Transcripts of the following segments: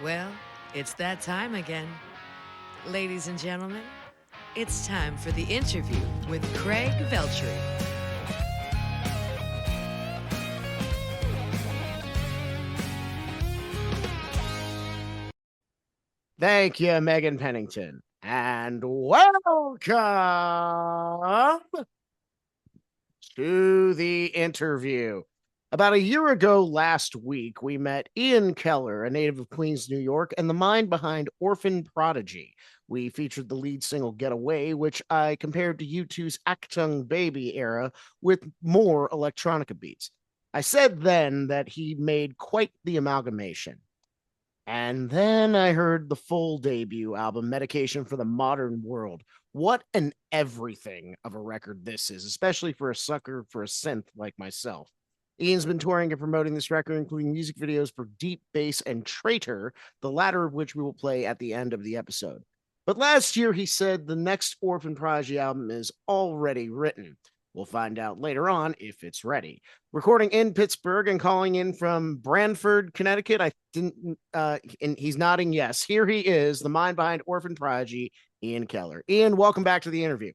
Well, it's that time again. Ladies and gentlemen, it's time for the interview with Craig-Veltri. Thank you, Megan Pennington. And welcome to the interview. About a year ago last week, we met Ian Keller, a native of Queens, New York, and the mind behind Orphan Prodigy. We featured the lead single Get Away, which I compared to U2's Achtung Baby era with more electronica beats. I said then that he made quite the amalgamation. And then I heard the full debut album, Medication for the Modern World. What an everything of a record this is, especially for a sucker for a synth like myself. Ian's been touring and promoting this record, including music videos for Deep Bass and Traitor, the latter of which we will play at the end of the episode. But last year, he said the next Orphan Prodigy album is already written. We'll find out later on if it's ready. Recording in Pittsburgh and calling in from Branford, Connecticut. I didn't, and he's nodding yes. Here he is, the mind behind Orphan Prodigy, Ian Keller. Ian, welcome back to the interview.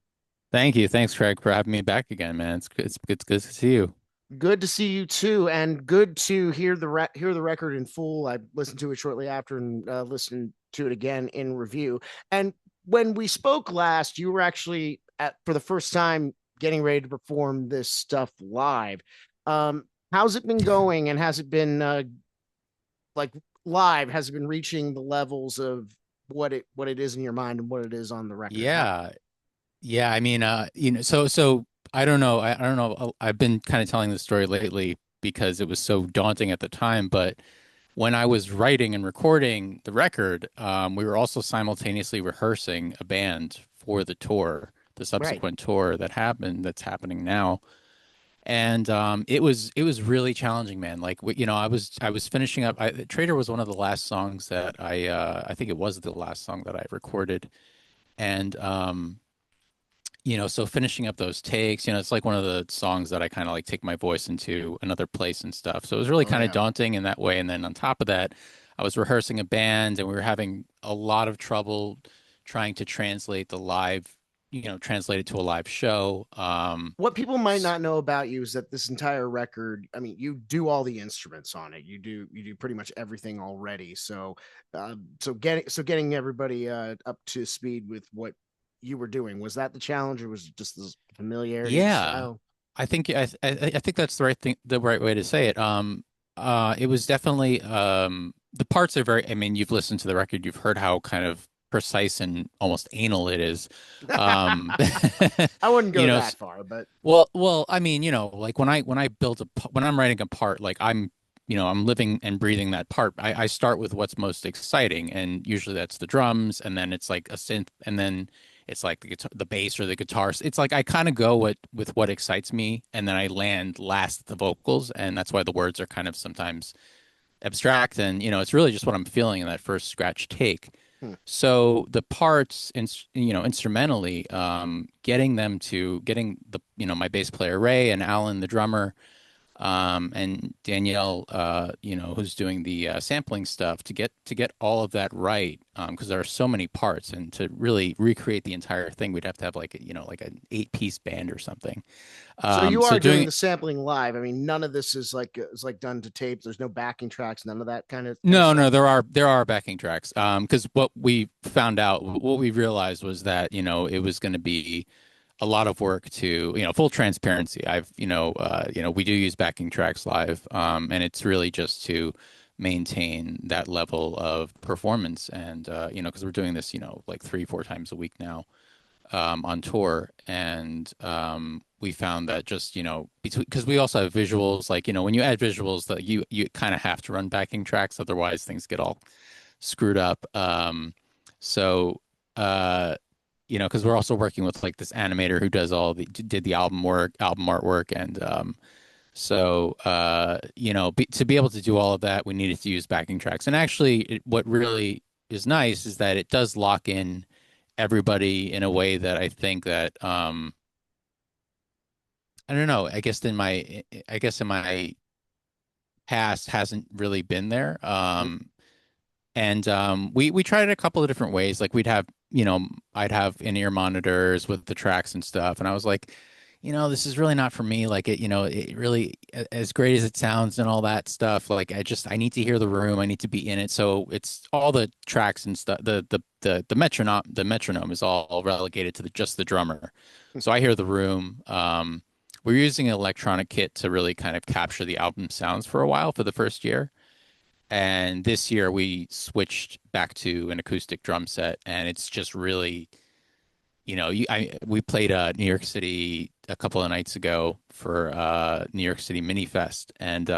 Thank you. Thanks, Craig, for having me back again, man. It's good to see you. Good to see you too, and good to hear the record in full. I listened to it shortly after and listened to it again in review. And when we spoke last, you were actually for the first time getting ready to perform this stuff live. How's it been going, and has it been like live? Has it been reaching the levels of what it is in your mind and what it is on the record? Yeah. Yeah, I mean, so I don't know. I don't know. I've been kind of telling the story lately because it was so daunting at the time, but when I was writing and recording the record, we were also simultaneously rehearsing a band for the tour, the Right. subsequent tour that's happening now. And it was really challenging, man. Like I was finishing up. Trader was one of the last songs that I think it was the last song that I recorded, and so finishing up those takes, it's like one of the songs that I kind of like take my voice into another place and stuff. So it was really Oh kind of yeah. daunting in that way. And then on top of that, I was rehearsing a band, and we were having a lot of trouble trying to translate it to a live show. What people might not know about you is that this entire record, I mean, you do all the instruments on it. You do pretty much everything already. So getting everybody up to speed with what you were doing, was that the challenge, or was it just the familiarity of the Yeah, style? I think that's the right way to say it. It was definitely the parts are very. I mean, you've listened to the record, you've heard how kind of precise and almost anal it is. Um, I wouldn't you go know, that far, but I mean, like when I'm writing a part, like I'm living and breathing that part. I start with what's most exciting, and usually that's the drums, and then it's like a synth, and then it's like the guitar, the bass or the guitars. It's like I kind of go with what excites me, and then I land last at the vocals, and that's why the words are kind of sometimes abstract, and it's really just what I'm feeling in that first scratch take. hmm. So the parts, instrumentally, getting my bass player Ray and Alan, the drummer, and Danielle, who's doing the sampling stuff to get all of that right, because there are so many parts, and to really recreate the entire thing, we'd have to have like an 8-piece band or something. So you So are doing doing the sampling live. I mean, none of this is like done to tape. There's no backing tracks, none of that kind of No, stuff. no, there are backing tracks. Because what we realized was that, it was going to be a lot of work to, full transparency. We do use backing tracks live, and it's really just to maintain that level of performance, and because we're doing this, like 3, 4 times a week now, on tour, and we found that just because we also have visuals, like when you add visuals, that you kind of have to run backing tracks, otherwise things get all screwed up. So because we're also working with like this animator who did the album artwork, and to be able to do all of that, we needed to use backing tracks. And actually, what really is nice is that it does lock in everybody in a way that I think that I don't know. I guess in my past hasn't really been there. And we tried it a couple of different ways. Like we'd have, I'd have in-ear monitors with the tracks and stuff. And I was like, this is really not for me. Like it really, as great as it sounds and all that stuff, like I need to hear the room. I need to be in it. So it's all the tracks and stuff. The metronome is all relegated to just the drummer. So I hear the room. We're using an electronic kit to really kind of capture the album sounds for a while for the first year. And this year we switched back to an acoustic drum set, and it's just really, we played New York City a couple of nights ago for New York City Mini Fest, and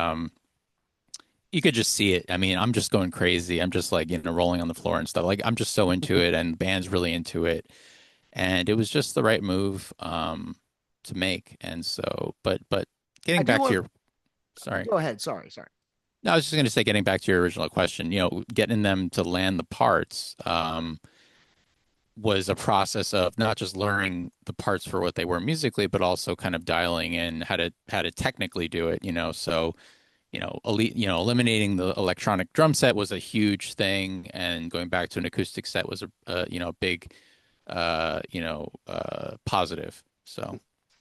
you could just see it. I mean, I'm just going crazy. I'm just like, rolling on the floor and stuff. Like I'm just so into it, and the band's really into it, and it was just the right move to make. And so, but I getting do back to want. your, sorry. Go ahead. Sorry. Sorry. No, I was just going to say, getting back to your original question, getting them to land the parts was a process of not just learning the parts for what they were musically, but also kind of dialing in how to technically do it. So eliminating the electronic drum set was a huge thing, and going back to an acoustic set was a big positive. So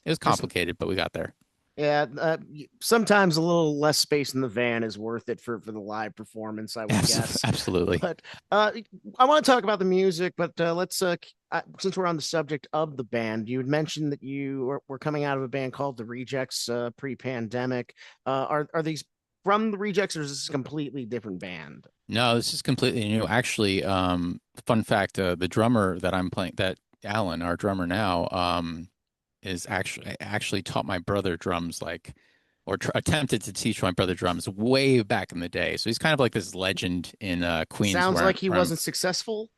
it was Just complicated, but we got there. Yeah, sometimes a little less space in the van is worth it for the live performance, I would guess. Absolutely. But I want to talk about the music, but let's since we're on the subject of the band, you had mentioned that you were coming out of a band called the Rejects pre-pandemic. Are these from the Rejects, or is this a completely different band? No, this is completely new. Actually, fun fact, the drummer that I'm playing, that Alan, our drummer now, is actually taught my brother drums, like, or attempted to teach my brother drums way back in the day. So he's kind of like this legend in Queens Sounds where like he where I'm. wasn't successful.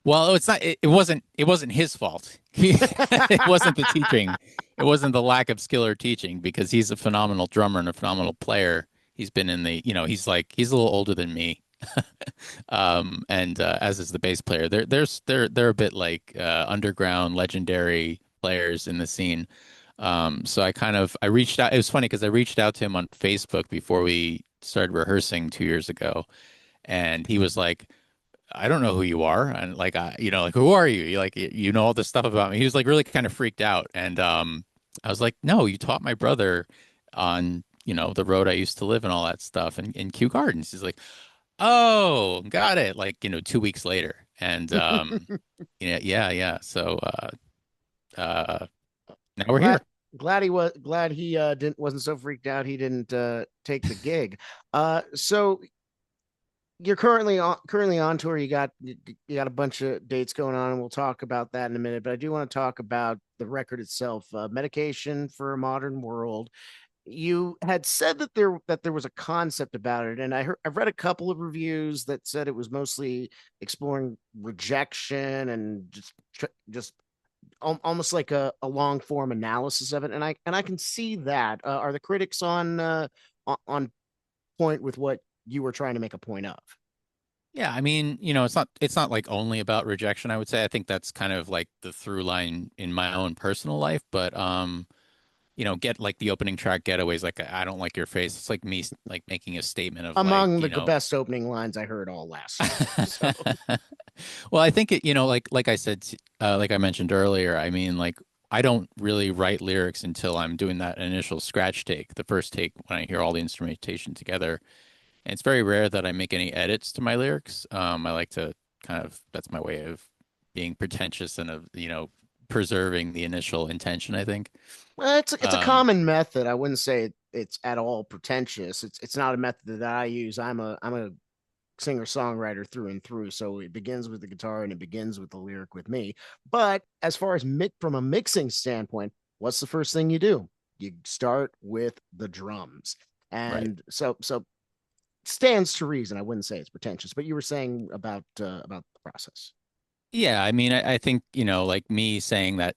Well, it's not. It wasn't his fault. It wasn't the teaching. It wasn't the lack of skill or teaching, because he's a phenomenal drummer and a phenomenal player. He's been in the, he's a little older than me. And as is the bass player. They're a bit like underground legendary players in the scene. So I reached out. It was funny because I reached out to him on Facebook before we started rehearsing 2 years ago, and he was like, I don't know who you are. And like, like, who are you? You like, you know all this stuff about me. He was like really kind of freaked out. And I was like, no, you taught my brother on, the road I used to live and all that stuff in Kew Gardens. He's like, oh, got it. Like, 2 weeks later. And yeah. So uh, now we're glad here. glad he didn't wasn't so freaked out he didn't take the gig. So you're currently on tour. You got a bunch of dates going on, and we'll talk about that in a minute. But I do want to talk about the record itself, Medication for a Modern World. You had said that there was a concept about it, and I've read a couple of reviews that said it was mostly exploring rejection and just almost like a long form analysis of it, and I can see that. Are the critics on point with what you were trying to make a point of? Yeah, I mean, it's not like only about rejection, I would say. I think that's kind of like the through line in my own personal life, but get like the opening track Getaways, like I don't like your face. It's like me like making a statement of like, Among the best opening lines I heard all last year. So Well, I think it, like I said, like I mentioned earlier, I mean, like I don't really write lyrics until I'm doing that initial scratch take, the first take when I hear all the instrumentation together. And it's very rare that I make any edits to my lyrics. I like to kind of, that's my way of being pretentious and of, preserving the initial intention, I think. it's a Um, common method. I wouldn't say it's at all pretentious. It's not a method that I use. I'm a singer songwriter through and through. So it begins with the guitar and it begins with the lyric with me. But as far as from a mixing standpoint, what's the first thing you do? You start with the drums. right. And so stands to reason. I wouldn't say it's pretentious, but you were saying about the process. Yeah, I mean, I think, like me saying that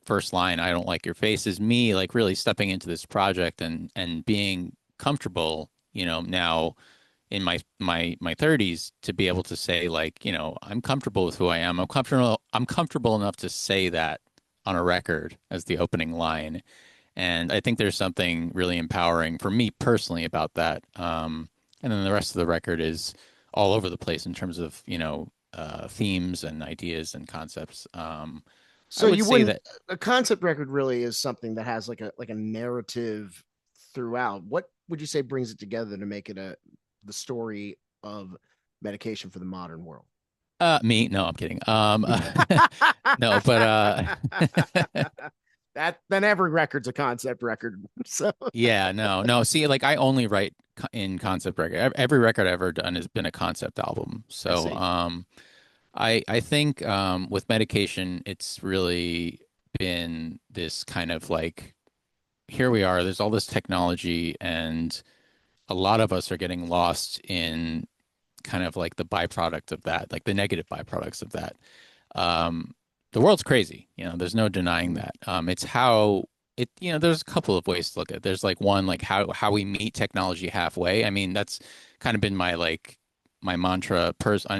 first line, I don't like your face, is me like really stepping into this project and being comfortable, now in my 30s to be able to say like, I'm comfortable with who I am. I'm comfortable enough to say that on a record as the opening line. And I think there's something really empowering for me personally about that. And then the rest of the record is all over the place in terms of, themes and ideas and concepts. I So would you say wouldn't that a concept record really is something that has like a narrative throughout. What would you say brings it together to make it a the story of medication for the modern world? me, no, I'm kidding. No, but That then every record's a concept record. So yeah, no, no. See, like I only write in concept record. Every record I've ever done has been a concept album. I So, see. I think with medication, it's really been this kind of like here we are. There's all this technology, and a lot of us are getting lost in kind of like the byproduct of that, like the negative byproducts of that. Um, the world's crazy, there's no denying that. It's how there's a couple of ways to look at it. There's like one, like how we meet technology halfway. I mean, that's kind of been my like my mantra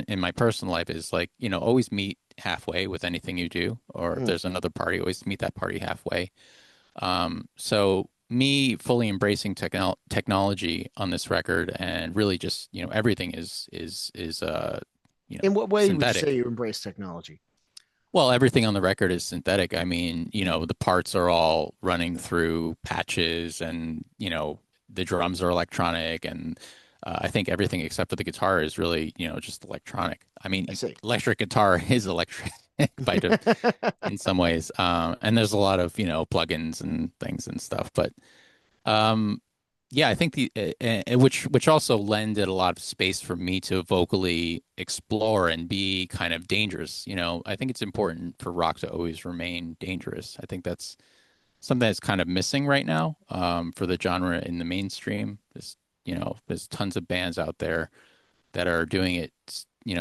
in my personal life is like, always meet halfway with anything you do, or if Mm. there's another party, always meet that party halfway. So me fully embracing technology on this record and really just, everything is In what way would you say synthetic. you embrace technology? Well, everything on the record is synthetic. I mean, the parts are all running through patches and, the drums are electronic and I think everything except for the guitar is really, just electronic. I mean, I see. electric guitar is electric in some ways. And there's a lot of, plugins and things and stuff, but um, yeah, I think which also lended a lot of space for me to vocally explore and be kind of dangerous. I think it's important for rock to always remain dangerous. I think that's something that's kind of missing right now for the genre in the mainstream. There's tons of bands out there that are doing it,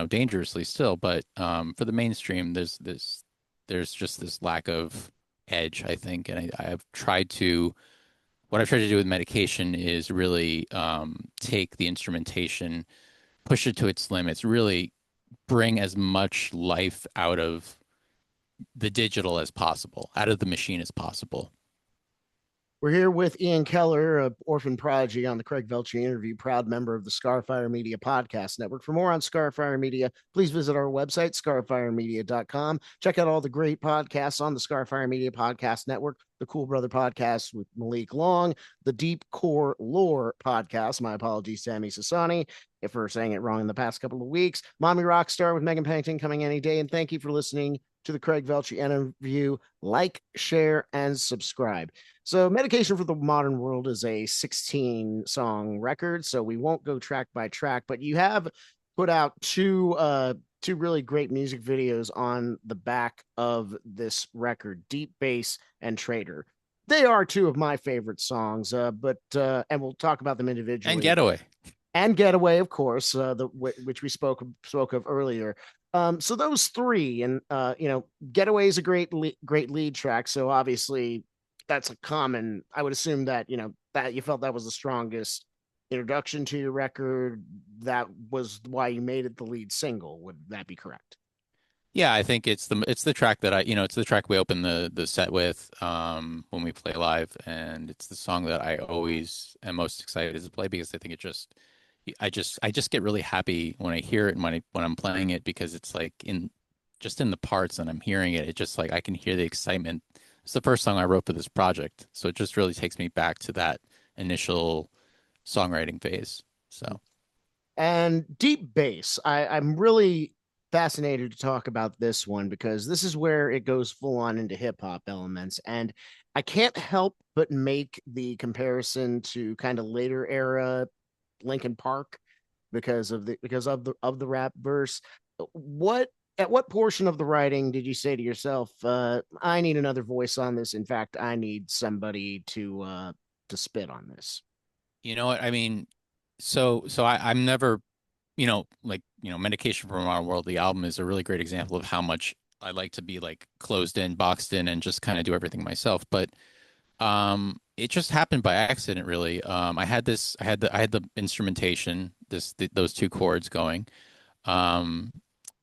dangerously still, but for the mainstream, there's just this lack of edge, I think, and I've tried to what I've tried to do with medication is really take the instrumentation, push it to its limits, really bring as much life out of the digital as possible, out of the machine as possible. We're here with Ian Keller, of Orphan Prodigy, on the Craig-Veltri interview, proud member of the Scarfire Media Podcast Network. For more on Scarfire Media, please visit our website, scarfiremedia.com. Check out all the great podcasts on the Scarfire Media Podcast Network, the Cool Brother Podcast with Malik Long, the Deep Core Lore Podcast. My apologies, Sammy Sassani, if we're saying it wrong in the past couple of weeks. Mommy Rockstar with Megan Pennington coming any day. And thank you for listening to the Craig-Veltri interview. Like, share, and subscribe. So, Medication for the Modern World is a 16-song record, so we won't go track by track, but you have put out two really great music videos on the back of this record, Deep Bass and Traitor. They are two of my favorite songs, but and we'll talk about them And individually. Getaway. And Getaway, of course, which we spoke of earlier. So those three, and Getaway is a great lead track. So obviously, that's a common. I would assume that that you felt that was the strongest introduction to your record. That was why you made it the lead single. Would that be correct? Yeah, I think it's the track that it's the track we open the set with when we play live, and it's the song that I always am most excited to play because I think I just get really happy when I hear it and when I'm playing it because it's like in the parts and I'm hearing it, it just like I can hear the excitement. It's the first song I wrote for this project, so it just really takes me back to that initial songwriting phase. So And Deep Bass, I'm really fascinated to talk about this one because this is where it goes full on into hip hop elements. And I can't help but make the comparison to kind of later era Linkin Park because of the rap verse. What at what portion of the writing did you say to yourself, I need another voice on this? In fact, I need somebody to spit on this. you know what I mean. I'm never, Medication for a Modern World. The album is a really great example of how much I like to be like closed in, boxed in, and just kind of do everything myself. But it just happened by accident, really. I had the instrumentation, those two chords going, um,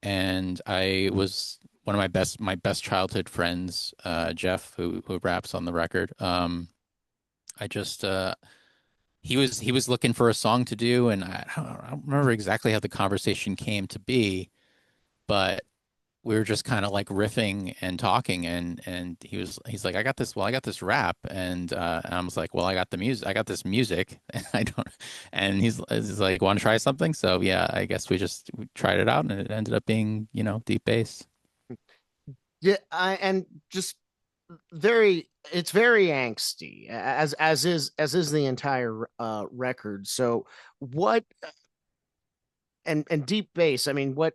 and I was one of my best childhood friends, Jeff, who raps on the record. I just he was looking for a song to do, and I don't remember exactly how the conversation came to be, but we were just kind of like riffing and talking, and he's like, I got this rap, and I was like, well, I got the music, I got this music, and I don't, and he's like, want to try something? So yeah, I guess we tried it out, and it ended up being, deep bass. Yeah, and just it's very angsty, as is the entire record. So what, and deep bass, I mean, what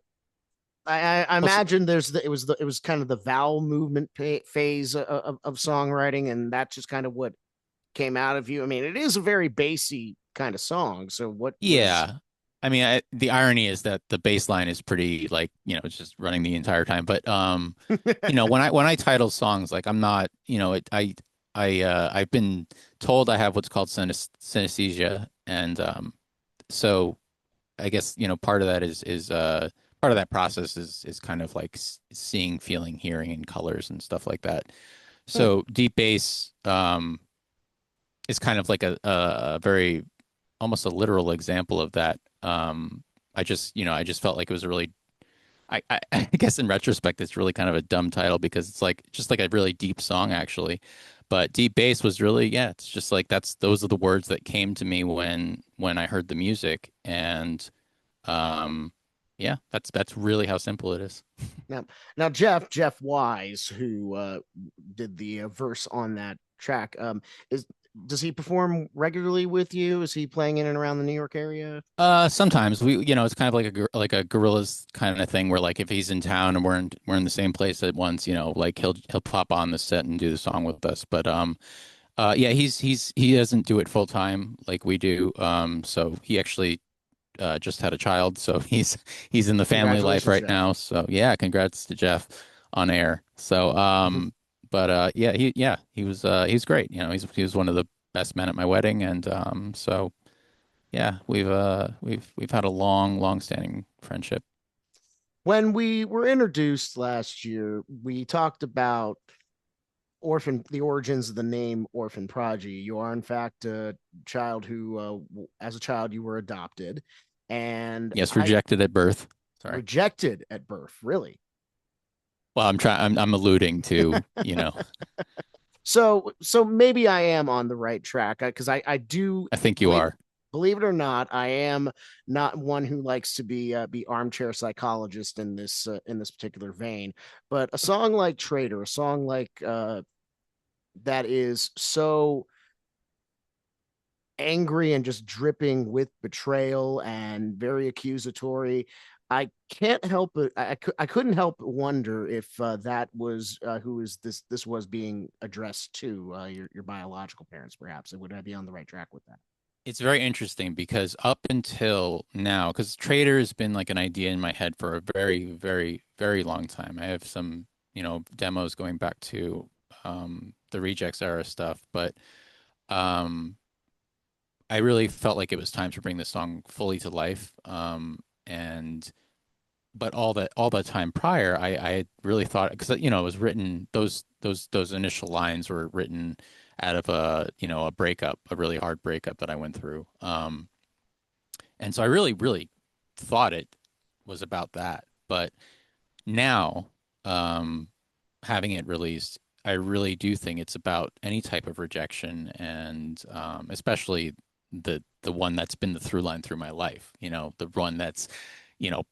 I Well, imagine it was kind of the vowel movement phase of songwriting, and that's just kind of what came out of you. I mean, it is a very bassy kind of song. So what was yeah. I mean, the irony is that the bass line is pretty, like, it's just running the entire time. But when I title songs, like, I'm not, I've been told I have what's called synesthesia, and so I guess, part of that is part of that process is kind of like seeing, feeling, hearing, and colors and stuff like that. Hmm. So deep bass is kind of like a very, almost a literal example of that. I just felt like it was a really, I guess in retrospect, it's really kind of a dumb title because it's like just like a really deep song actually. But deep bass was really, yeah, it's just like those are the words that came to me when I heard the music, and um, yeah, that's really how simple it is. now now Jeff Wise, who did the verse on that track, is does he perform regularly with you? Is he playing in and around the New York area? Sometimes it's kind of like like a gorillas kind of thing where, like, if he's in town and we're in the same place at once, like he'll pop on the set and do the song with us. But yeah, he doesn't do it full time like we do. So he actually just had a child, so he's in the family life Congratulations, right Jeff. now. So yeah, congrats to Jeff on air. So but yeah, he was great. He was one of the best men at my wedding, and so yeah, we've had a long standing friendship. When we were introduced last year, we talked about the origins of the name Orphan Prodigy. You are in fact a child who, as a child, you were adopted, and Yes, I rejected at birth. Sorry. rejected at birth. Really? Well, I'm alluding to, So maybe I am on the right track because I do I think you believe are. believe it or not, I am not one who likes to be armchair psychologist in this particular vein. But a song like Traitor, a song like that is so angry and just dripping with betrayal and very accusatory. I can't help it. I couldn't help but wonder if that was who is this was being addressed to, your biological parents, perhaps. Would I be on the right track with that? It's very interesting because up until now, because Trader has been like an idea in my head for a very, very, very long time. I have some, demos going back to the Rejects era stuff, but um, I really felt like it was time to bring the song fully to life. And but all that time prior, I had really thought, because it was written, those initial lines were written out of a breakup, a really hard breakup that I went through. And so I really, really thought it was about that. But now, um, having it released, I really do think it's about any type of rejection, and especially the one that's been the through line through my life. The one that's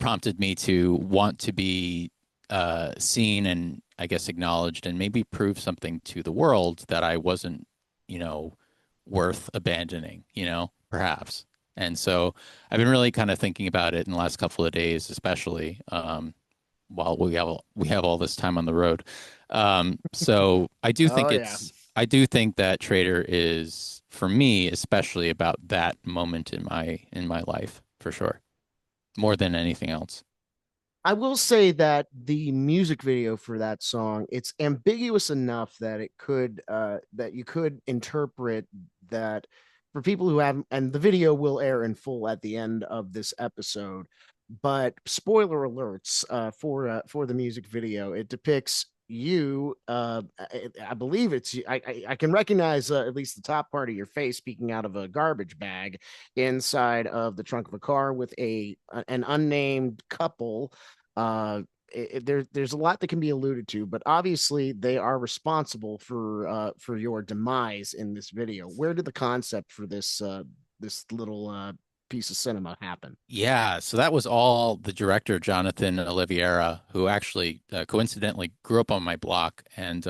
prompted me to want to be seen and, I guess, acknowledged, and maybe prove something to the world that I wasn't, you know, worth abandoning, perhaps. And so I've been really kind of thinking about it in the last couple of days, especially while we have all this time on the road. So Oh yeah. I do think that Trader is, for me, especially about that moment in my life, for sure, more than anything else. I will say that the music video for that song, it's ambiguous enough that it could that you could interpret that for people who haven't, and the video will air in full at the end of this episode. But spoiler alerts for the music video, it depicts you, I believe it's I can recognize at least the top part of your face peeking out of a garbage bag inside of the trunk of a car with an unnamed couple. There's a lot that can be alluded to, but obviously they are responsible for your demise in this video. Where did the concept for this little piece of cinema happen? Yeah, so that was all the director Jonathan Oliveira, who actually coincidentally grew up on my block, and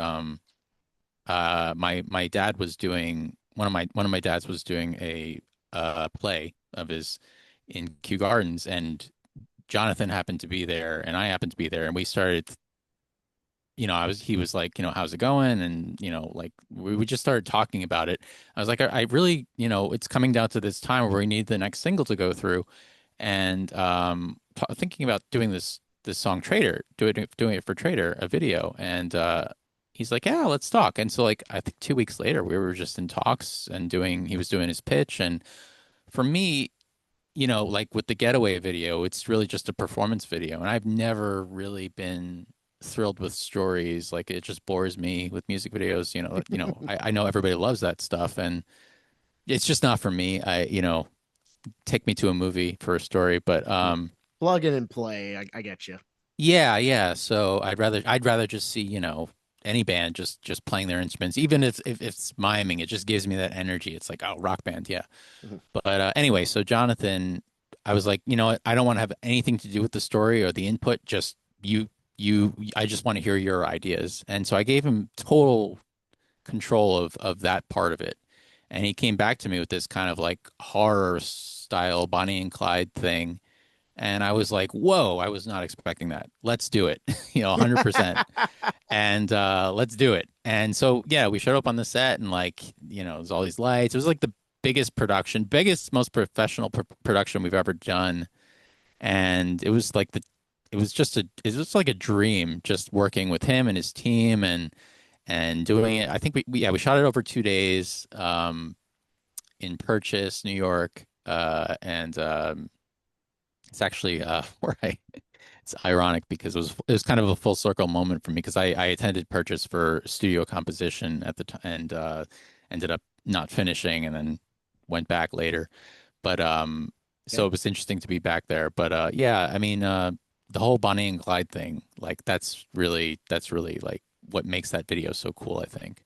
my dad was doing one of my dads was doing a play of his in Kew Gardens, and Jonathan happened to be there, and I happened to be there, and we started. He was like, how's it going? And, like we just started talking about it. I was like, I really, it's coming down to this time where we need the next single to go through. And thinking about doing this song Trader, doing it for Trader, a video. And he's like, yeah, let's talk. And so like I think 2 weeks later, we were just in talks and he was doing his pitch. And for me, like with the Getaway video, it's really just a performance video. And I've never really been thrilled with stories. Like it just bores me with music videos. I know everybody loves that stuff, and it's just not for me. Take me to a movie for a story, but Plug in and play. I get you. yeah, yeah. So I'd rather just see, any band just playing their instruments, even if it's miming, it just gives me that energy. It's like, oh, rock band, yeah. Mhm. But anyway, so Jonathan, I was like, what? I don't want to have anything to do with the story or the input. Just I just want to hear your ideas. And so I gave him total control of that part of it. And he came back to me with this kind of like horror style Bonnie and Clyde thing. And I was like, whoa, I was not expecting that. Let's do it, 100%. And let's do it. And so, yeah, we showed up on the set and like, there's all these lights. It was like the biggest, most professional production we've ever done. And it was like a dream just working with him and his team and doing it. I think we shot it over 2 days in Purchase, New York. And it's actually where it's ironic because it was kind of a full circle moment for me because I attended Purchase for studio composition at the time and ended up not finishing and then went back later. But Yeah. so it was interesting to be back there. But yeah, I mean the whole Bonnie and Clyde thing, like that's really like what makes that video so cool, I think.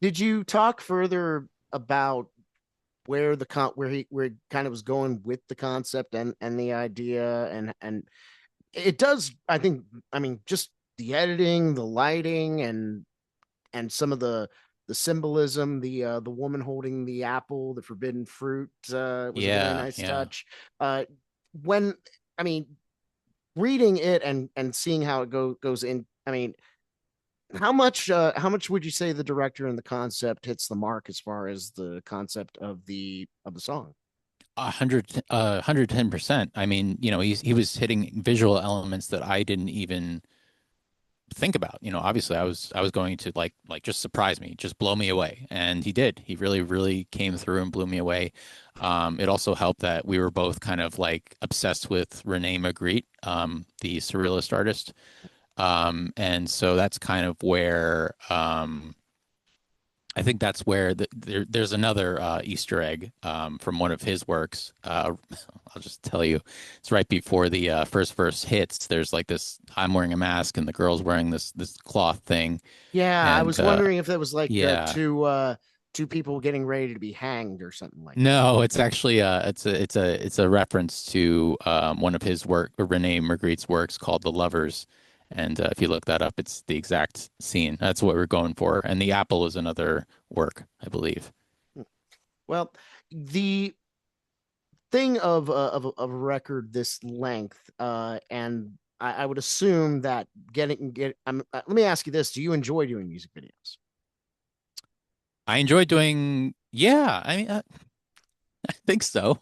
Did you talk further about where where he kind of was going with the concept and the idea and it does I mean just the editing, the lighting and some of the symbolism, the woman holding the apple, the forbidden fruit was a very Yeah, nice yeah. touch. When I mean reading it and seeing how it goes in, I mean how much would you say the director and the concept hits the mark as far as the concept of the song? 110%. I mean, he was hitting visual elements that I didn't even think about. Obviously I was going to like just surprise me, just blow me away. And he did. He really, really came through and blew me away. It also helped that we were both kind of like obsessed with Rene Magritte, the surrealist artist. And so that's kind of where I think that's where there's another Easter egg from one of his works. I'll just tell you, it's right before the first verse hits. There's like this: I'm wearing a mask, and the girl's wearing this cloth thing. Yeah, I And was wondering if that was like yeah, two people getting ready to be hanged or something like that. no, it's actually it's a reference to one of his work, Rene Magritte's works called The Lovers. And if you look that up, it's the exact scene. That's what we're going for. And the apple is another work, I believe. Well, the thing of a record this length, and I would assume that let me ask you this: do you enjoy doing music videos? I enjoy doing, yeah, I mean, I think so.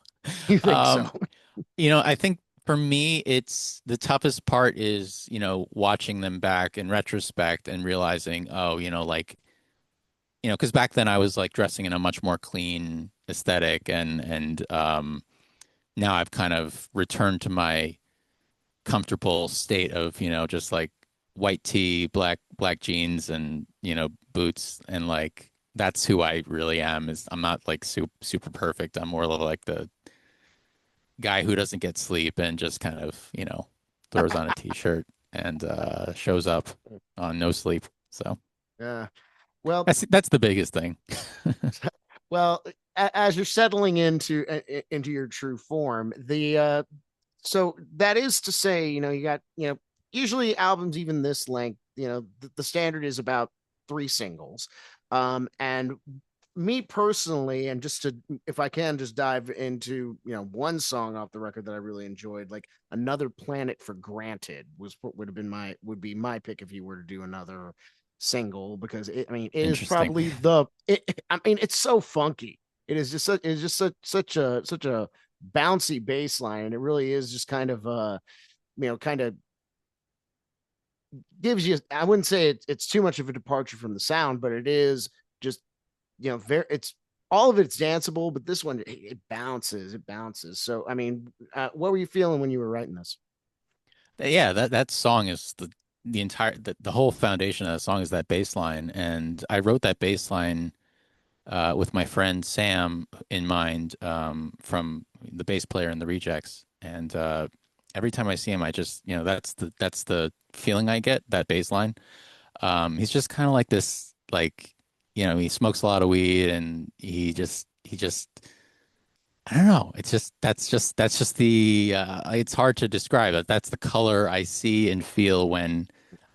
You think so? Um, I think for me, it's the toughest part is, watching them back in retrospect and realizing, oh, like, because back then I was like dressing in a much more clean aesthetic and now I've kind of returned to my comfortable state of, just like white tee, black jeans, and boots, and like that's who I really am. Is I'm not like super perfect. I'm more like the guy who doesn't get sleep and just kind of throws on a t-shirt and shows up on no sleep. So Yeah. Well, that's the biggest thing. well, as you're settling into your true form, the so that is to say, you got, usually albums even this length, the standard is about three singles. And me personally, and just to, if I can just dive into, one song off the record that I really enjoyed, like Another Planet for Granted was what would be my pick if you were to do another single, because I mean, it is Interesting. probably I mean, it's so funky. It's just such a bouncy bass line, and it really is just kind of kind of gives you, I wouldn't say it's too much of a departure from the sound, but it is just, very, it's all of it's danceable, but this one, it bounces. So I mean, what were you feeling when you were writing this? Yeah, that song is the entire the whole foundation of that song is that bass line, and I wrote that bass line with my friend Sam in mind, from the bass player in the Rejects. And every time I see him, I just, that's the feeling I get, that bass line. He's just kind of like this, like, he smokes a lot of weed, and he just, I don't know. It's just, that's just it's hard to describe it. That's the color I see and feel when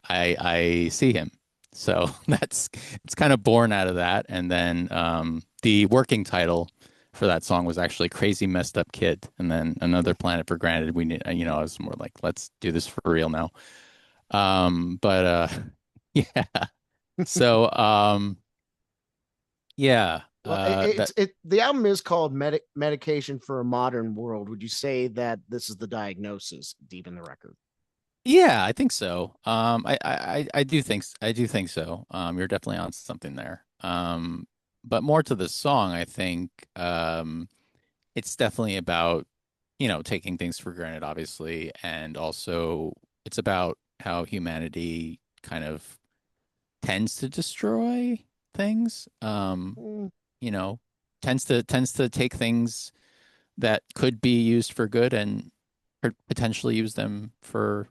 I see him. So it's kind of born out of that. And then the working title for that song was actually Crazy Messed Up Kid. And then Another Planet for Granted. We need, I was more like, let's do this for real now. But yeah. So yeah. Well, That the album is called Medication for a Modern World. Would you say that this is the diagnosis deep in the record? Yeah, I think so. I do think so. You're definitely on something there. But more to the song, I think it's definitely about, taking things for granted, obviously, and also it's about how humanity kind of tends to destroy things. Mm, You know, tends to take things that could be used for good and potentially use them for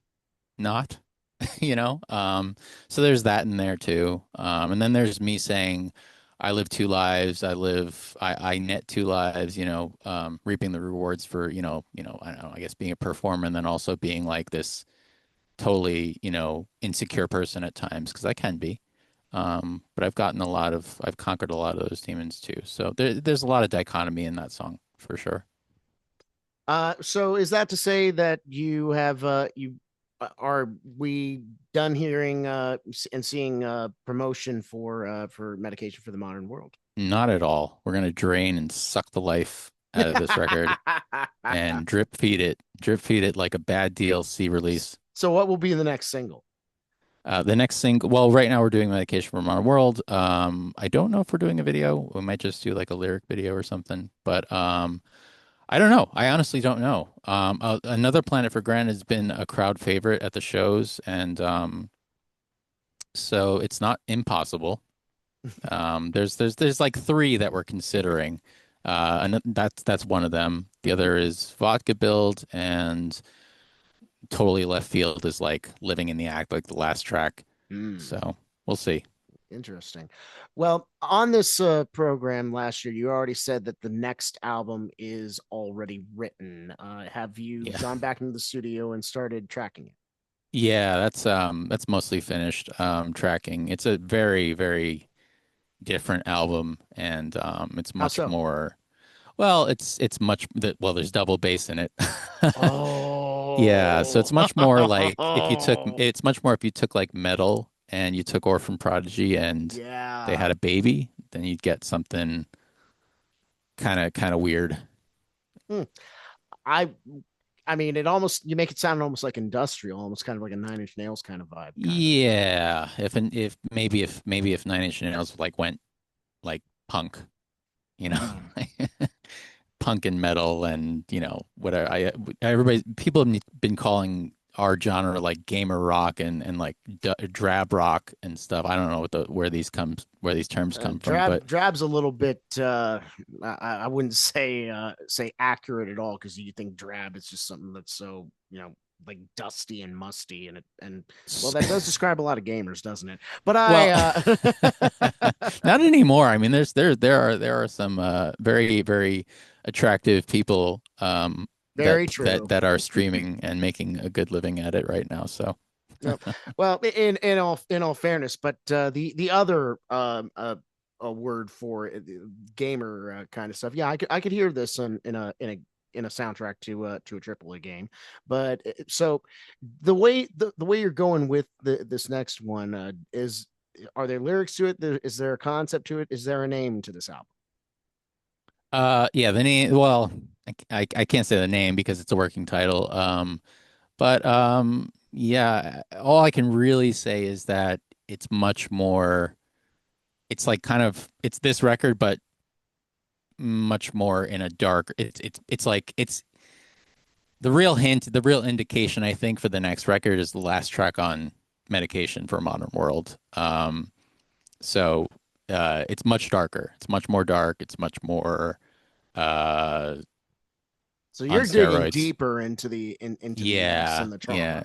not. So there's that in there too. And then there's me saying I live two lives. I net two lives, reaping the rewards for, I don't know, I guess being a performer, and then also being like this totally, insecure person at times, because I can be. But I've conquered a lot of those demons too. So there's a lot of dichotomy in that song for sure. so is that to say that you have are we done hearing and seeing promotion for Medication for the Modern World? Not at all. We're gonna drain and suck the life out of this record and drip feed it like a bad DLC release. So what will be the next single? The next single, well, right now we're doing Medication for Modern World. I don't know if we're doing a video. We might just do like a lyric video or something, but I don't know. I honestly don't know. Another Planet for Granted has been a crowd favorite at the shows, and so it's not impossible. There's like three that we're considering, and that's one of them. The other is Vodka Build, and totally left field is like Living in the Act, like the last track. Hmm. So we'll see. Interesting. Well, on this program last year, you already said that the next album is already written. Have you Yeah. gone back into the studio and started tracking it? Yeah, that's mostly finished tracking. It's a very, very different album, and it's How much so? more, well, it's much that well, there's double bass in it. Yeah, so Oh, it's much more like it's much more if you took like metal and you took Orphan Prodigy and they yeah. had a baby, then you'd get something kind of weird. Hmm. I I mean, you make it sound almost like industrial, almost kind of like a Nine Inch Nails kind of vibe, kind of. Yeah, if Nine Inch Nails like went like punk, you know, Hmm. punk and metal, and whatever. People have been calling our genre like gamer rock and like drab rock and stuff. I don't know where these terms come from, but Drab's a little bit I wouldn't say accurate at all, because you think drab is just something that's so, like dusty and musty, and well, that does describe a lot of gamers, doesn't it? But well, I not anymore. I mean, there are some very attractive people that very true. that are streaming and making a good living at it right now. So Yep. Well, in all fairness, but the other a word for it, gamer kind of stuff. Yeah, I could hear this in a soundtrack to a AAA game. But so the way you're going with this next one is, are there lyrics to it? Is there a concept to it? Is there a name to this album? yeah, the name. Well, I can't say the name because it's a working title. But yeah, all I can really say is that it's much more. It's like kind of it's this record, but much more in a dark. It's like it's the real hint, the real indication, I think, for the next record is the last track on Medication for a Modern World. So it's much darker. It's much more dark. It's much more uh, So on you're digging steroids. deeper into the lyrics Yeah, and the yeah. trauma.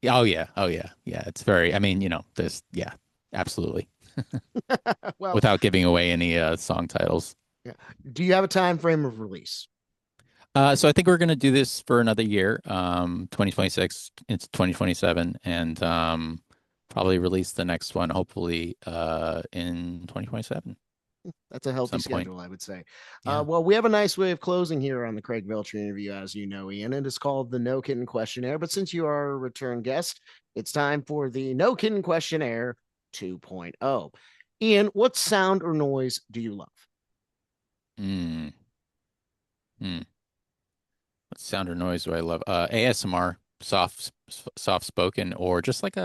Oh yeah, oh yeah, yeah. It's very. I mean, there's yeah, absolutely. Well, Without giving away any song titles. yeah. Do you have a time frame of release? So I think we're gonna do this for another year, 2026 into 2027, and probably release the next one hopefully in 2027 That's a healthy some point. schedule, I would say. Yeah. Well, we have a nice way of closing here on the Craig-Veltri interview, as you know, Ian. It is called the No-Kiddin Questionnaire. But since you are a return guest, it's time for the No-Kiddin Questionnaire 2.0. Ian, what sound or noise do you love? Mm. Mm. What sound or noise do I love? ASMR, soft spoken, or just like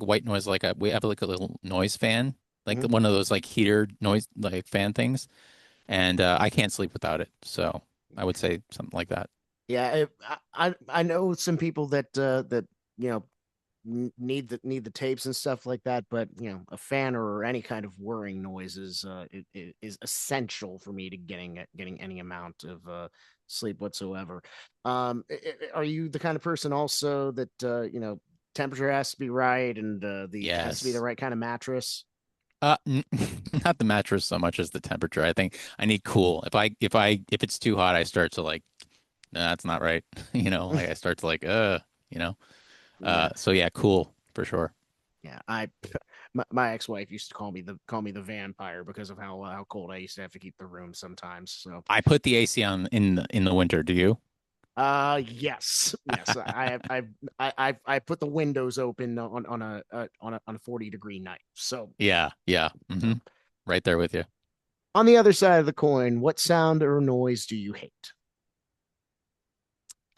white noise. We have like a little noise fan, like Mhm. one of those like heater noise like fan things, and I can't sleep without it. So I would say something like that. Yeah, I know some people that you know need the tapes and stuff like that, but a fan or any kind of whirring noise is essential for me to getting any amount of sleep whatsoever. Are you the kind of person also that temperature has to be right, and the has to be the Yes. right kind of mattress? N not the mattress so much as the temperature. I think I need cool. If it's too hot, I start to like, "Nah, that's not right. Like I start to like, you know. Yeah, So yeah, cool for sure. yeah. My ex-wife used to call me the vampire because of how cold I used to have to keep the room sometimes. So I put the AC on in the winter. Do you? yes. I put the windows open on a 40-degree night. So Yeah, yeah. uh, Right there with you. on the other side of the coin, what sound or noise do you hate?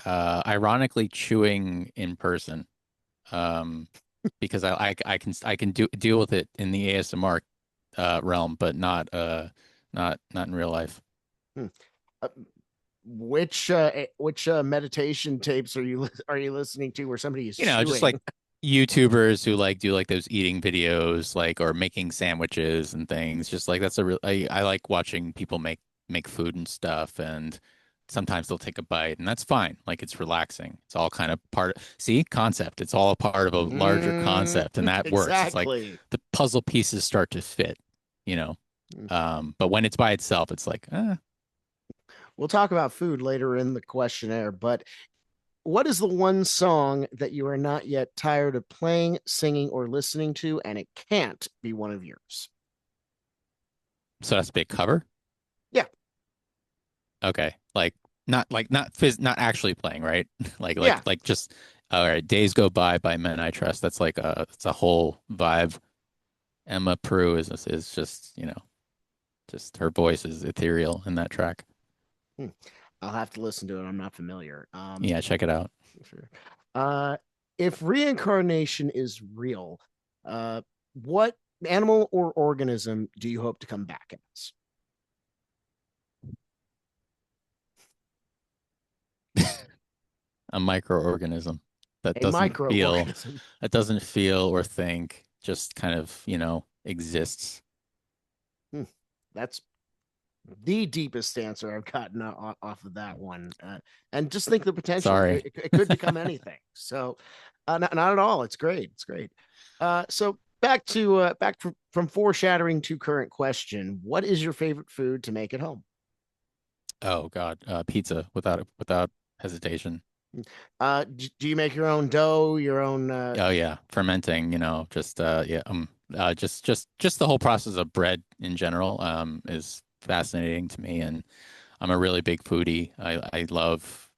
Ironically, chewing in person, um, because I can deal with it in the ASMR realm, but not in real life. Hmm. Uh, which meditation tapes are you listening to where somebody is Just like chewing? YouTubers who like do like those eating videos, like or making sandwiches and things. Just like that's a real. I like watching people make food and stuff, and sometimes they'll take a bite, and that's fine. Like it's relaxing. It's all kind of part of, see, concept. It's all a part of a larger Mm, concept, and that works. It's like exactly. the puzzle pieces start to fit, you know. Hmm. But when it's by itself, it's like, We'll talk about food later in the questionnaire, but what is the one song that you are not yet tired of playing, singing, or listening to, and it can't be one of yours? so that's a big cover. Yeah, Okay. Not actually playing, right? yeah. Just all right, Days Go By Men I Trust. That's like it's a whole vibe. Emma Prue is just, just her voice is ethereal in that track. Hmm. I'll have to listen to it. I'm not familiar. Yeah, check it out. Sure. Uh, if reincarnation is real, what animal or organism do you hope to come back as? A microorganism. that A microorganism. doesn't feel or think, just kind of, exists. Hmm. That's the deepest answer I've gotten off of that one. And just think the potential. Sorry. It could become anything. So, not at all. It's great. It's great. So from foreshadowing to current question. What is your favorite food to make at home? Oh God, pizza without hesitation. Do you make your own dough, your own Oh yeah, fermenting, just yeah, just the whole process of bread in general is fascinating to me, and I'm a really big foodie. I love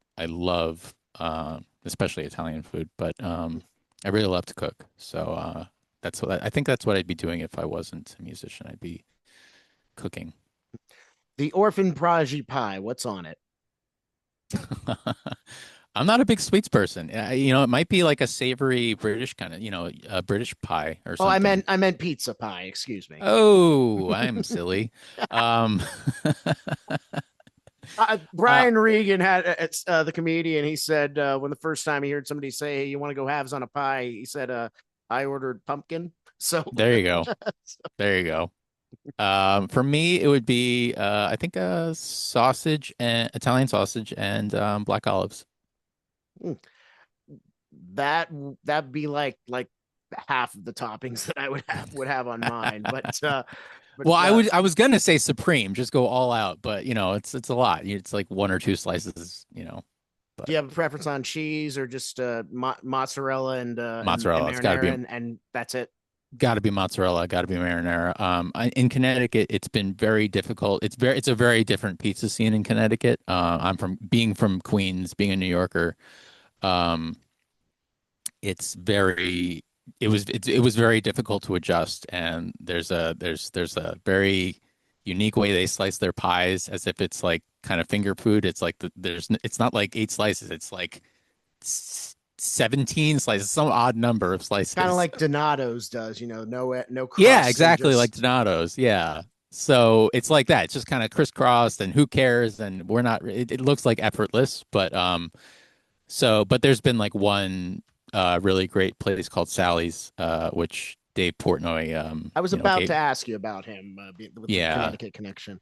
especially Italian food, but I really love to cook. So that's what I think that's what I'd be doing if I wasn't a musician. I'd be cooking. the Orphan Prodigy pie? What's on it? I'm not a big sweets person. It might be like a savory British kind of, a British pie or Oh, something. I meant pizza pie. Excuse me. Oh, I'm silly. Um, uh, Brian Regan had the comedian. He said when the first time he heard somebody say, "Hey, you want to go halves on a pie?" He said, "I ordered pumpkin." So there you go. There you go. For me, it would be, I think, sausage and Italian sausage and black olives. that that'd be like half of the toppings that I would have on mine. But Well, I was gonna say supreme, just go all out, but it's a lot. It's like one or two slices. do But you have a preference on cheese or just mozzarella and mozzarella, it's got to marinara be and that's it? got to be mozzarella, got to be marinara. In Connecticut, it's been very difficult. It's a very different pizza scene in Connecticut. I'm from Queens, being a New Yorker. Um, it's very it was very difficult to adjust, and there's a very unique way they slice their pies, as if it's like kind of finger food. It's like it's not like 8 slices, it's like 17 slices, some odd number of Kind of slices. like Donato's does, no Yeah, crust and exactly, like just Donato's. Yeah. So it's like that. It's just kind of crisscrossed, and who cares? And we're not. It looks like effortless, but there's been like one really great place called Sally's, which Dave Portnoy, I was about to gave. ask you about him with the Yeah. Connecticut connection.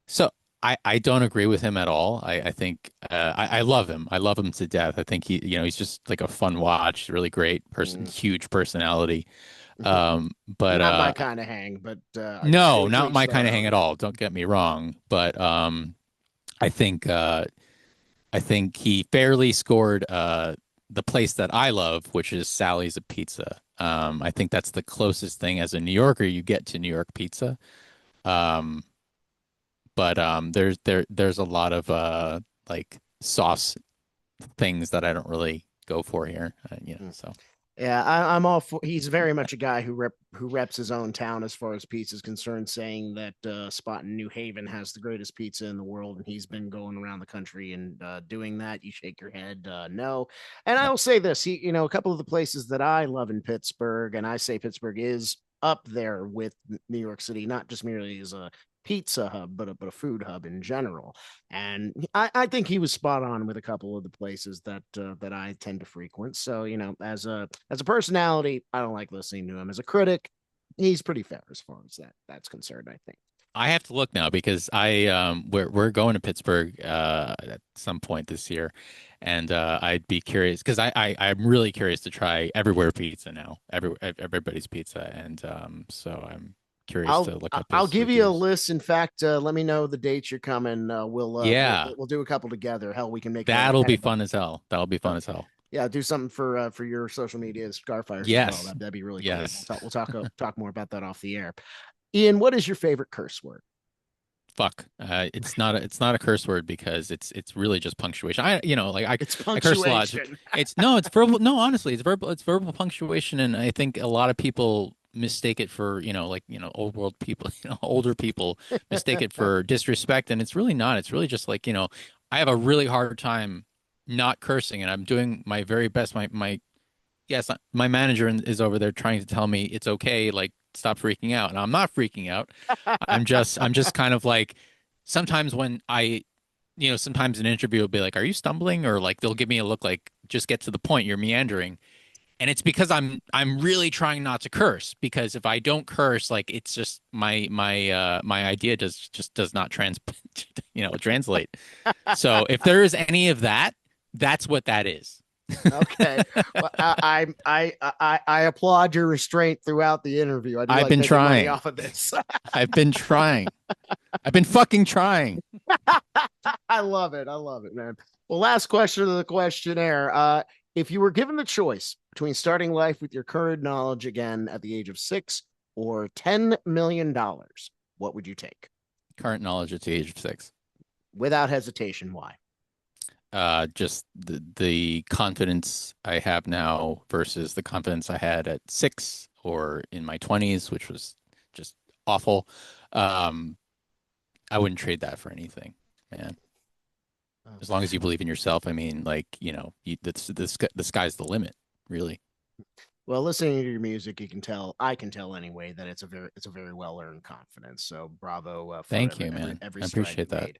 So I don't agree with him at all. I think I love him. I love him to death. I think he's just like a fun watch, really great person, Mm. huge personality. But Not my kind of hang, but no, to not each my their kind of hang own. at all. Don't get me wrong. But I think I think he fairly scored the place that I love, which is Sally's a Pizza. I think that's the closest thing as a New Yorker you get to New York pizza. Um, but there's a lot of like sauce things that I don't really go for here. Mm. So Yeah, I'm all for. He's very much a guy who reps his own town as far as pizza is concerned, saying that spot in New Haven has the greatest pizza in the world, and he's been going around the country and doing that. You shake your head, no. And I no. will say this: a couple of the places that I love in Pittsburgh, and I say Pittsburgh is up there with New York City, not just merely as a pizza hub, but a food hub in general. And I think he was spot on with a couple of the places that I tend to frequent. So as a personality, I don't like listening to him. As a critic, he's pretty fair as far as that's concerned. I think. I have to look now because we're going to Pittsburgh at some point this year, and I'd be curious because I'm really curious to try everywhere pizza now, everybody's pizza, and so I'm curious to look up I'll his give you a reviews. list. In fact, let me know the dates you're coming. Yeah, We'll do a couple together. Hell, we can make a that'll kind be of fun as hell. That'll be fun as hell. yeah, do something for your social media Scarfires as well. Yes, That'd be really cool. yes. We'll talk more about that off the air. Ian, what is your favorite curse word? Fuck. It's not a curse word because it's really just punctuation. Like It's I curse a lot. punctuation. It's no, it's verbal. No, honestly, it's verbal punctuation, and I think a lot of people mistake it for, like, old world people, older people mistake it for disrespect, and it's really not. It's really just like, I have a really hard time not cursing, and I'm doing my very best. My yes, my manager is over there trying to tell me it's okay, like stop freaking out, and I'm not freaking out. I'm just kind of like sometimes when sometimes an interview will be like, "Are you stumbling?" or like they'll give me a look like just get to the point. You're meandering. And it's because I'm really trying not to curse, because if I don't curse, like it's just my idea does not translate. So if there is any of that, that's what that is. Okay. Well, I applaud your restraint throughout the interview. I do I've like been making money trying. off of this. I've been trying. I've been fucking trying. I love it. I love it, man. Well, last question of the questionnaire. If you were given the choice between starting life with your current knowledge again at the age of 6 or $10 million, what would you take? Current knowledge at the age of 6. Without hesitation, why? Just the confidence I have now versus the confidence I had at 6 or in my 20s, which was just awful. I wouldn't trade that for anything, man. As long as you believe in yourself. I mean, like, the sky's the limit, really. Well, listening to your music, I can tell anyway that it's a very well earned confidence. So bravo for Thank you, man. every I stride appreciate you that. made.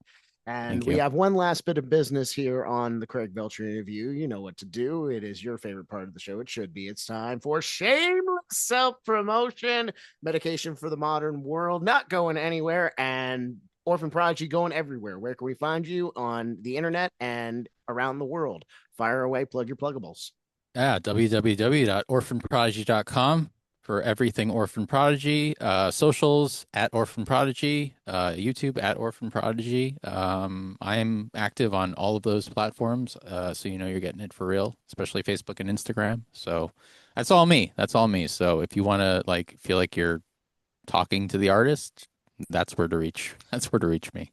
And Thank we you. have one last bit of business here on the Craig-Veltri interview. You know what to do. It is your favorite part of the show. It should be. It's time for shameless self-promotion, medication for the modern world, not going anywhere, and Orphan Prodigy going everywhere. Where can we find you on the internet and around the world? Fire away, plug your pluggables. Yeah, www.orphanprodigy.com for everything Orphan Prodigy, socials at Orphan Prodigy, YouTube at Orphan Prodigy. I am active on all of those platforms, so you're getting it for real, especially Facebook and Instagram. So that's all me. That's all me. So if you want to feel like you're talking to the artist, that's where to reach. That's where to reach me.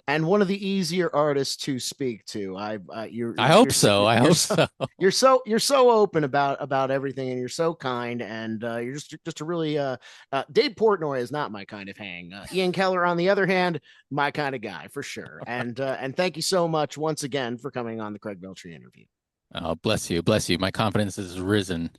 And one of the easier artists to speak to. I hope so. I hope so. You're so open about everything, and you're so kind, and you're just a really Dave Portnoy is not my kind of hang. Ian Keller, on the other hand, my kind of guy for sure. And thank you so much once again for coming on the Craig-Veltri interview. Oh, bless you, bless you. My confidence has risen.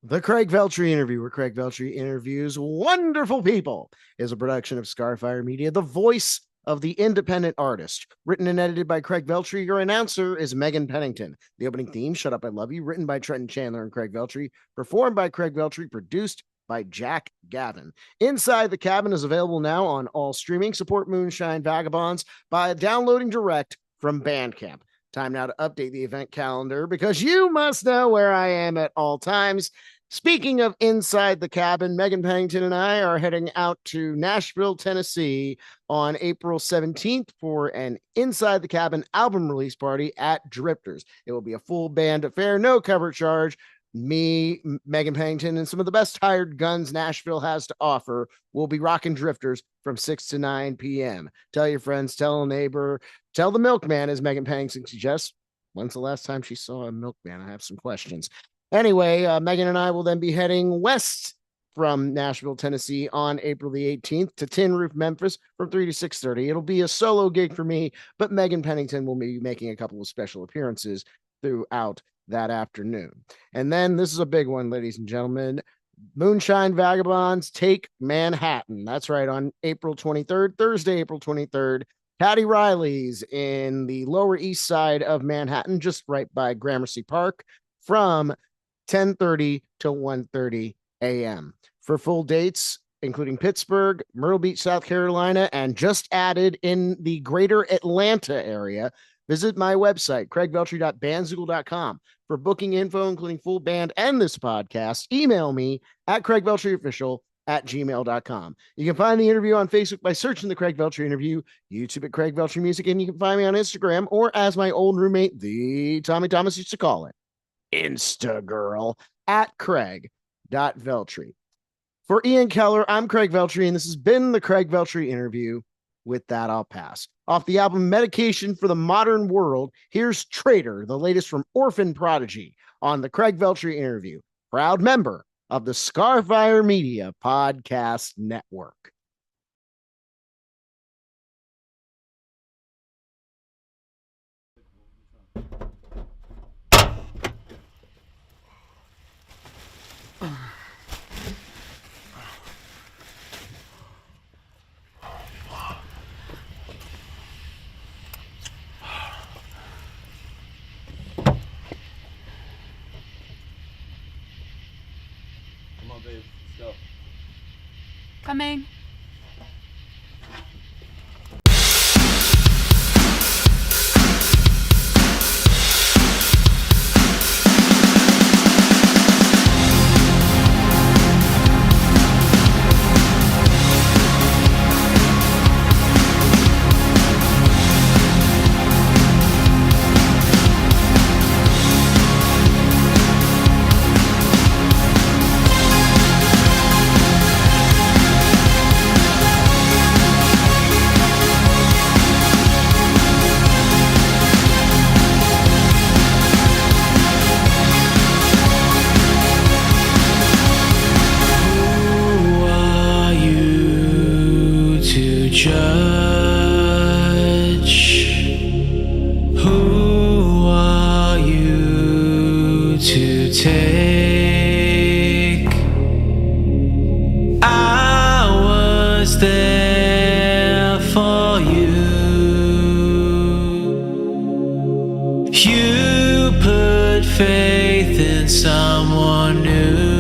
The Craig-Veltri interview, where Craig-Veltri interviews wonderful people, is a production of Scarfire Media, the voice of the independent artist. Written and edited by Craig-Veltri. Your announcer is Megan Pennington. The opening theme, Shut Up, I Love You, written by Trenton Chandler and Craig-Veltri, performed by Craig-Veltri, produced by Jack Gavin. Inside the Cabin is available now on all streaming. Support Moonshine Vagabonds by downloading direct from Bandcamp. Time now to update the event calendar, because you must know where I am at all times. Speaking of Inside the Cabin, Megan Pennington and I are heading out to Nashville, Tennessee on April 17th for an Inside the Cabin album release party at Drifters. It will be a full band affair, no cover charge. Me, Megan Pennington, and some of the best hired guns Nashville has to offer will be rocking Drifters from 6 to 9 p.m. Tell your friends, tell a neighbor, tell the milkman, as Megan Pennington suggests. When's the last time she saw a milkman? I have some questions. Anyway, Megan and I will then be heading west from Nashville, Tennessee on April the 18th to Tin Roof, Memphis from 3 to 6:30. It'll be a solo gig for me, but Megan Pennington will be making a couple of special appearances throughout that afternoon. And then this is a big one, ladies and gentlemen. Moonshine Vagabonds take Manhattan. That's right, on April 23rd, Thursday, April 23rd. Patty Riley's in the Lower East Side of Manhattan, just right by Gramercy Park, from 10:30 to 1:30 a.m. For full dates, including Pittsburgh, Myrtle Beach, South Carolina, and just added in the greater Atlanta area, visit my website, craig-veltri.bandzoogle.com. For booking info, including full band and this podcast, email me at craig-veltri-official@gmail.com. You can find the interview on Facebook by searching the Craig-Veltri interview, YouTube at Craig-Veltri Music, and you can find me on Instagram, or as my old roommate, the Tommy Thomas, used to call it, Instagirl, at craig.veltri. For Ian Keller, I'm Craig-Veltri, and this has been the Craig-Veltri interview. With that, I'll pass. Off the album Medication for the Modern World, here's Traitor, the latest from Orphan Prodigy, on the Craig-Veltri interview. Proud member of the Scarfire Media Podcast Network. Let's go. Coming. Faith in someone new.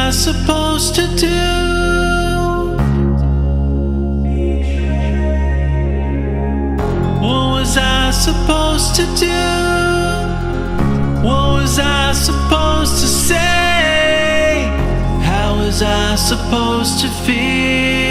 Supposed to do? What was I supposed to do? What was I supposed to say? How was I supposed to feel?